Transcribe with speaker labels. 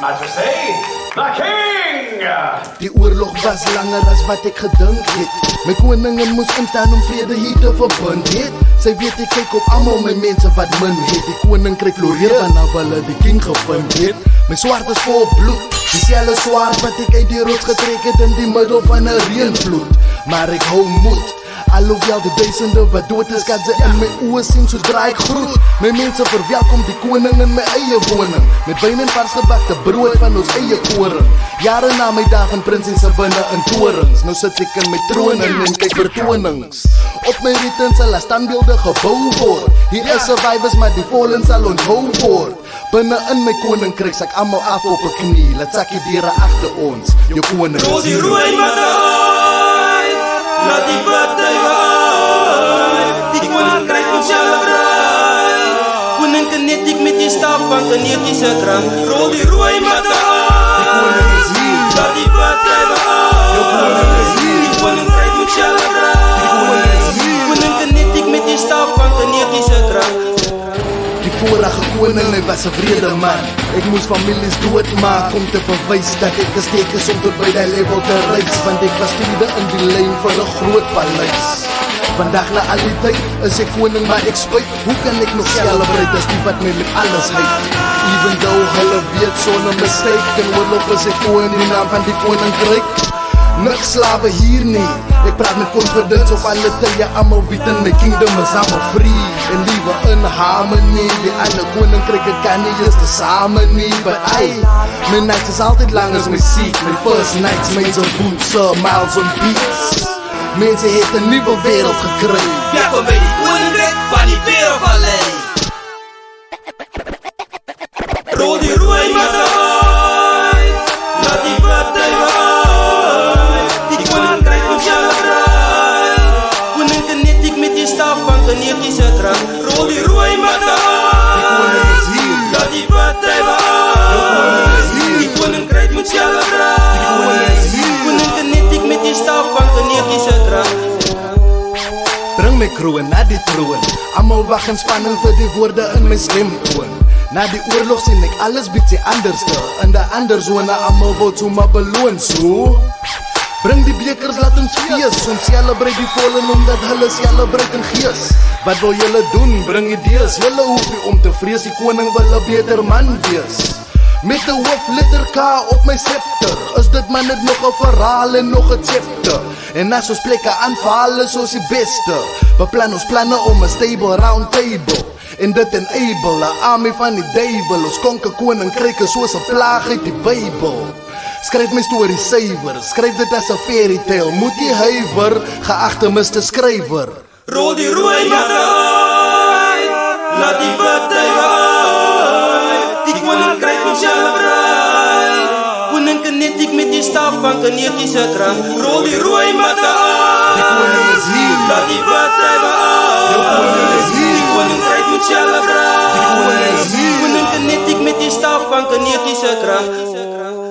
Speaker 1: Majesty, the King!
Speaker 2: Die oorlog was langer as wat ek gedink het. My koningin moes instaan om vrede hier te verbind het. Sy weet ek kyk op almal my mense wat min het. Die koning kry floreer wanneer hulle die king gevind het. My swaard is vol bloed, dieselfde swaard wat ek uit die rots getrek het in die middel van 'n reënvloed. Maar ek hou moed, alhoewel die duisende wat dood is, kan sy in my oë sien sodra ek groet. My mense verwelkom die koning in my eie woning, met wyn en vars gebakte brood van ons eie koring. Jare na my dag in prinsesse binne in torings, nou sit ek in my troon en kyk vertonings. Op my ritten sal 'n standbeelde gebou word. Hier is survivors, maar die fallen sal onthou word. Binne in my koninkryk sak almal af op 'n knie. Laat sak die diere agter ons, jou koning is
Speaker 3: die rooi matai, laat die partij gaan. Die koninkryk moet celebrate. Koning kinetiek met die staf van kinetische krant. Rol die rooi matai,
Speaker 2: die koning is hier.
Speaker 3: laat die partij gaan.
Speaker 2: Jou koning is hier.
Speaker 3: Die koninkryk moet celebrate.
Speaker 2: Die koning is hier.
Speaker 3: Koning kinetiek met die staf van kinetische krant.
Speaker 2: Die vorige koning, hy was 'n vrede man. Ek moes families doodmaak om te bewys dat ek gesteek is om tot by die level te reis. Want ek was tweede in die lyn vir 'n groot paleis. Vandag na al die tyd is ek koning, maar ek spyt. Hoe kan ek nog celebrate as die wat my met alles heit? Even though hulle weet sonder mistake, in oorlog is ek voor in die naam van die koninkryk. Niks slawe hier nie. Ek praat met confidence op alle tye. Almal weet in my kingdom is almal free en liewe in harmony. Die ander koninkryke kan nie eens te same nie. But my nights is altyd lang as my seat. My first nights made some boots, miles on beats. Mense het 'n nuwe wêreld gekry.
Speaker 3: Welkom by die koninkryk van die Wereldvallei. Rol die rooi matai, laat die partij gaan. Die koninkryk moet celebrate. Koning kinetiek met die staf van kinetische krant. Rol die rooi matai,
Speaker 2: Die koning is hier.
Speaker 3: laat die partij gaan.
Speaker 2: Jou koning is hier.
Speaker 3: Die koninkryk moet celebrate.
Speaker 2: Die koning is hier.
Speaker 3: Koning kinetiek met die staf van kinetische krant.
Speaker 2: Bring my kroon na die troon. Almal wag in spanning vir die woorde in my stemtoon. Na die oorlog sien ek alles bietjie anderste. In die ander zone almal word so maar beloon so. Bring die bekers, laat ons fees. Ons celebrate die fallen omdat hulle celebrate in gees. Wat wil julle doen? Bring idees. Julle hoef nie om te vrees, die koning wil 'n beter man wees. Met 'n hoofletter K op my scepter. Is dit man net nog 'n verhaal en nog 'n chapter? En as ons plekke aanval is ons die beste. Beplan ons planne om 'n stable round table. En dit enable 'n army van die duivel. Ons konker koninkryke soos 'n plaag uit die Bybel. Skryf my storie suiwer, skryf dit as 'n fairy tale. Moet jy huiwer, geagte Mr. Skrywer.
Speaker 3: Rol die rooi matai, laat die partij gaan. Die koninkryk moet celebrate. Koning kinetiek met die staf van kinetische krant. Rol die rooi matai,
Speaker 2: Die koning is hier.
Speaker 3: laat die partij
Speaker 2: Jou
Speaker 3: gaan.
Speaker 2: koning is hier.
Speaker 3: Die koninkryk moet celebrate.
Speaker 2: Die koning is hier.
Speaker 3: Koning kinetiek met die staf van kinetische krant.